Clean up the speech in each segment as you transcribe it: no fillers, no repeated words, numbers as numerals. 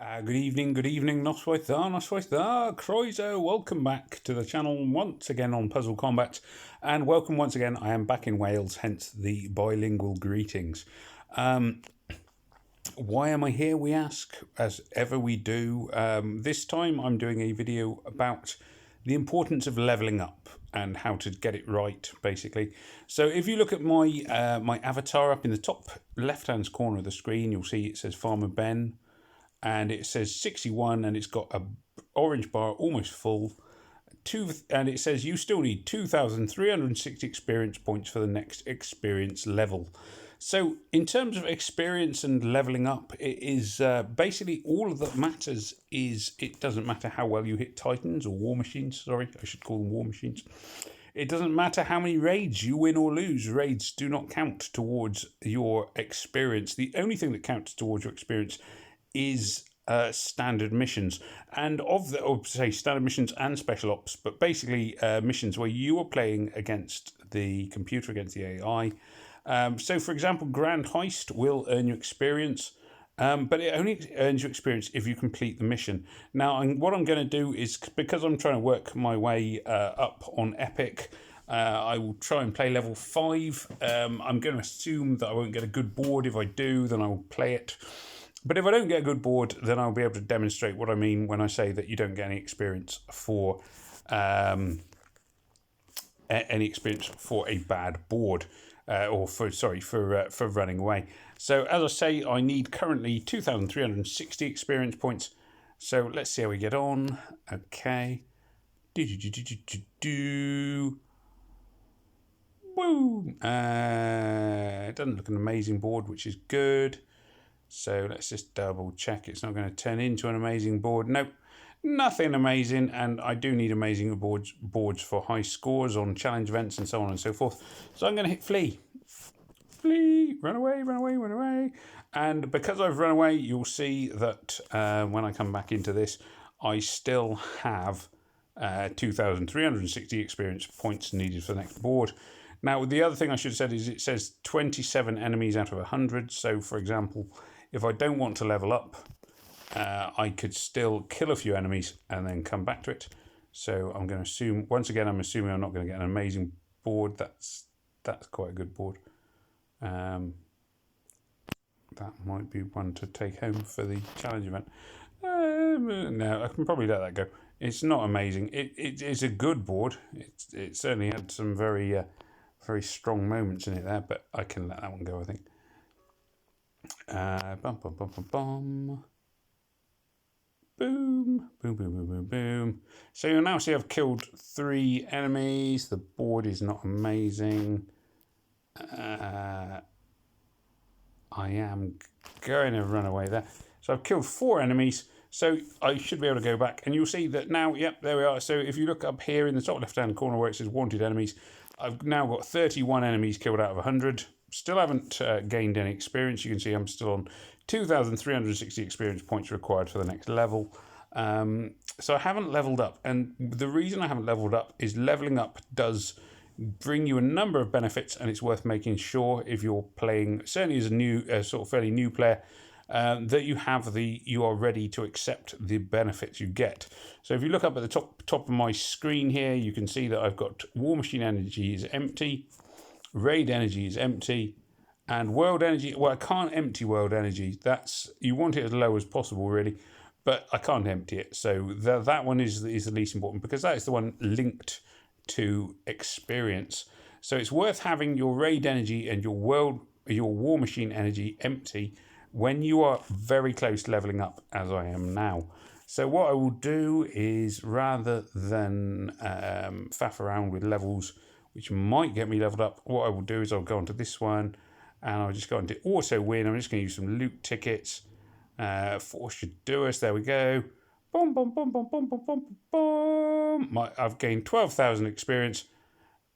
Good evening, Noswaitha, Croiser. Welcome back to the channel once again on Puzzle Combat, and welcome once again. I am back in Wales, hence the bilingual greetings. Why am I here, we ask, as ever we do. This time I'm doing a video about the importance of leveling up and how to get it right, basically. So if you look at my my avatar up in the top left-hand corner of the screen, you'll see it says Farmer Ben, and it says 61, and it's got a orange bar almost full. And it says you still need 2,360 experience points for the next experience level. So in terms of experience and leveling up, it is basically all that matters is it doesn't matter how well you hit Titans or War Machines. Sorry, I should call them War Machines. It doesn't matter how many raids you win or lose. Raids do not count towards your experience. The only thing that counts towards your experience is standard missions, and standard missions and special ops, but basically missions where you are playing against the computer, against the AI. So, for example, Grand Heist will earn you experience, but it only earns you experience if you complete the mission. Now, what I'm going to do is, because I'm trying to work my way up on Epic, I will try and play level 5. I'm going to assume that I won't get a good board. If I do, then I will play it. But if I don't get a good board, then I'll be able to demonstrate what I mean when I say that you don't get any experience for a bad board, or for running away. So as I say, I need currently 2,360 experience points. So let's see how we get on. Okay. Woo! It doesn't look an amazing board, which is good. So let's just double check it's not going to turn into an amazing board. Nope, nothing amazing, and I do need amazing boards for high scores on challenge events and so on and so forth. So I'm going to hit flee. Flee, run away, run away, run away. And because I've run away, you'll see that when I come back into this, I still have 2,360 experience points needed for the next board. Now, the other thing I should have said is it says 27 enemies out of 100. So, for example, if I don't want to level up, I could still kill a few enemies and then come back to it. So I'm going to assume, once again, I'm assuming I'm not going to get an amazing board. That's quite a good board. That might be one to take home for the challenge event. No, I can probably let that go. It's not amazing. It's a good board. It certainly had some very strong moments in it there, but I can let that one go, I think. Boom, boom, boom, boom, boom, boom. So you'll now see I've killed 3 enemies. The board is not amazing. I am going to run away there. So I've killed 4 enemies. So I should be able to go back, and you'll see that now, yep, there we are. So if you look up here in the top left-hand corner where it says wanted enemies, I've now got 31 enemies killed out of 100. Still haven't gained any experience. You can see I'm still on 2,360 experience points required for the next level. So I haven't leveled up. And the reason I haven't leveled up is leveling up does bring you a number of benefits, and it's worth making sure if you're playing, certainly as a sort of fairly new player, that you are ready to accept the benefits you get. So if you look up at the top of my screen here, you can see that I've got War Machine energy is empty, Raid energy is empty, and World energy. Well, I can't empty World energy. You want it as low as possible, really, but I can't empty it. So that one is the least important, because that is the one linked to experience. So it's worth having your Raid energy and your War Machine energy empty when you are very close to leveling up, as I am now. So what I will do is, rather than faff around with levels which might get me leveled up, what I will do is I'll go onto this one, and I'll just go into auto win. I'm just going to use some loot tickets. 4 should do us. There we go. Boom, boom, boom, boom, boom, boom, boom, boom. I've gained 12,000 experience,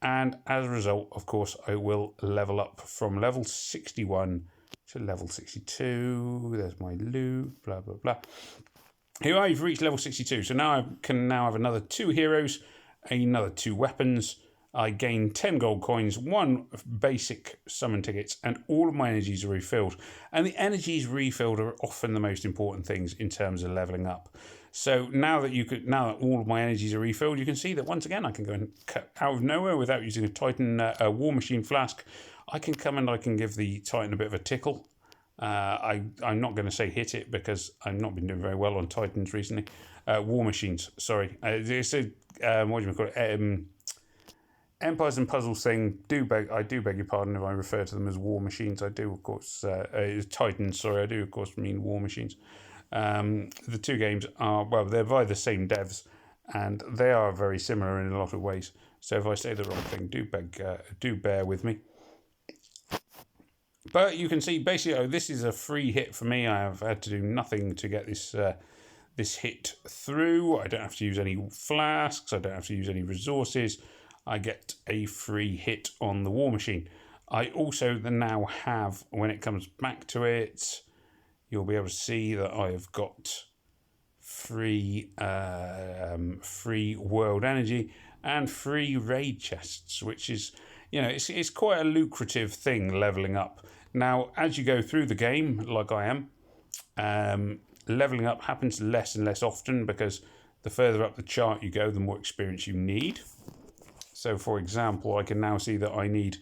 and as a result, of course, I will level up from level 61 to level 62. There's my loot, blah, blah, blah. Here I've reached level 62. So now I can have another 2 heroes, another 2 weapons, I gain 10 gold coins, 1 basic summon tickets, and all of my energies are refilled. And the energies refilled are often the most important things in terms of leveling up. So now that all of my energies are refilled, you can see that once again I can go and cut out of nowhere without using a Titan a War Machine flask. I can come and I can give the Titan a bit of a tickle. I'm not going to say hit it because I've not been doing very well on Titans recently. War Machines, sorry. It's a what do you call it? Empires and Puzzles thing. I do beg your pardon if I refer to them as War Machines. I do, of course, Titans. Sorry, I do, of course, mean War Machines. The two games are, well, they're by the same devs, and they are very similar in a lot of ways. So if I say the wrong thing, do bear with me. But you can see, basically, this is a free hit for me. I have had to do nothing to get this hit through. I don't have to use any flasks. I don't have to use any resources. I get a free hit on the War Machine. I also now have, when it comes back to it, you'll be able to see that I've got free world energy and free raid chests, which is, it's quite a lucrative thing leveling up. Now, as you go through the game, like I am, leveling up happens less and less often because the further up the chart you go, the more experience you need. So, for example, I can now see that I need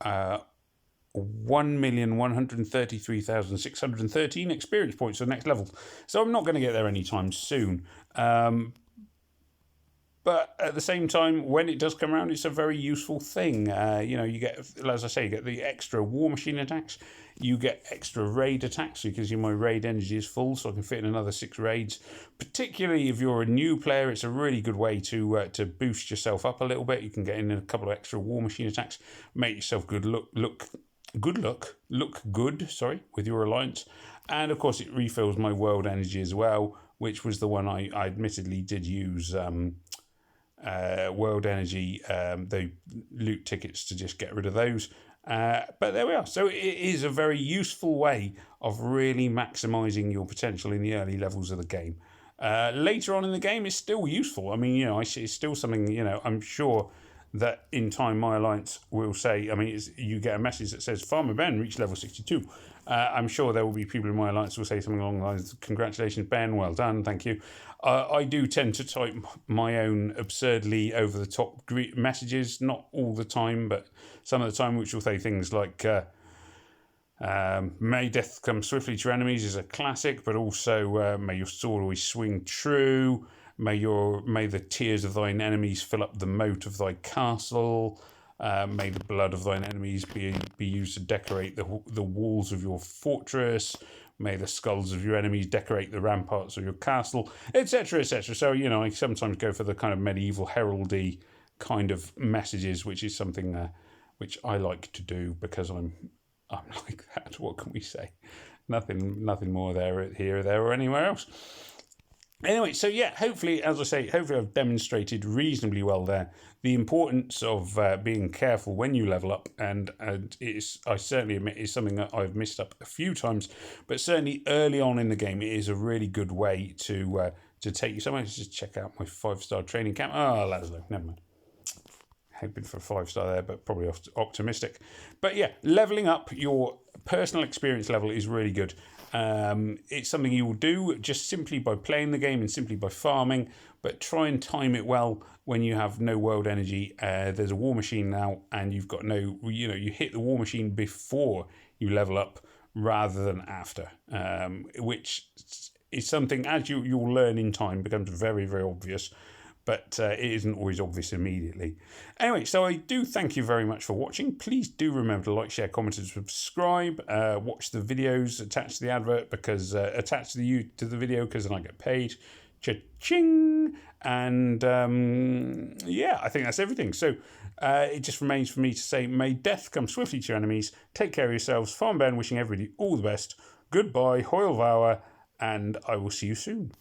1,133,613 experience points for the next level. So I'm not going to get there anytime soon. But at the same time, when it does come around, it's a very useful thing. You get, as I say, you get the extra War Machine attacks. You get extra raid attacks because my raid energy is full, so I can fit in another 6 raids. Particularly if you're a new player, it's a really good way to boost yourself up a little bit. You can get in a couple of extra War Machine attacks, make yourself look good. Sorry, with your alliance, and of course it refills my world energy as well, which was the one I admittedly did use. World energy, the loot tickets to just get rid of those. But there we are. So it is a very useful way of really maximising your potential in the early levels of the game. Later on in the game, it's still useful. I mean, it's still something, I'm sure that in time my alliance will say, you get a message that says Farmer Ben reached level 62. I'm sure there will be people in my alliance who will say something along the lines of, congratulations Ben, well done, thank you. I do tend to type my own absurdly over-the-top messages, not all the time, but some of the time, which will say things like, may death come swiftly to your enemies is a classic, but also may your sword always swing true, may the tears of thine enemies fill up the moat of thy castle, may the blood of thine enemies be used to decorate the walls of your fortress, may the skulls of your enemies decorate the ramparts of your castle, etc., etc. So, I sometimes go for the kind of medieval heraldry kind of messages, which is something which I like to do because I'm like that. What can we say? Nothing more here, there, or anywhere else. Anyway, so yeah, hopefully, as I say, I've demonstrated reasonably well there the importance of being careful when you level up, and I certainly admit it's something that I've missed up a few times, but certainly early on in the game, it is a really good way to take you somewhere. Let's just check out my 5-star training camp. Oh, Laszlo, never mind. Hoping for 5-star there, but probably optimistic. But yeah, leveling up your personal experience level is really good. It's something you will do just simply by playing the game and simply by farming, but try and time it well when you have no world energy. There's a War Machine now, and you've got you hit the War Machine before you level up rather than after, which is something, as you'll learn in time, becomes very, very obvious. But it isn't always obvious immediately. Anyway, so I do thank you very much for watching. Please do remember to like, share, comment, and subscribe. Watch the videos attached to the advert because attached to the video because then I get paid. Cha-ching! And yeah, I think that's everything. So it just remains for me to say, may death come swiftly to your enemies. Take care of yourselves. Farm Ben wishing everybody all the best. Goodbye, Hoyle Vower, and I will see you soon.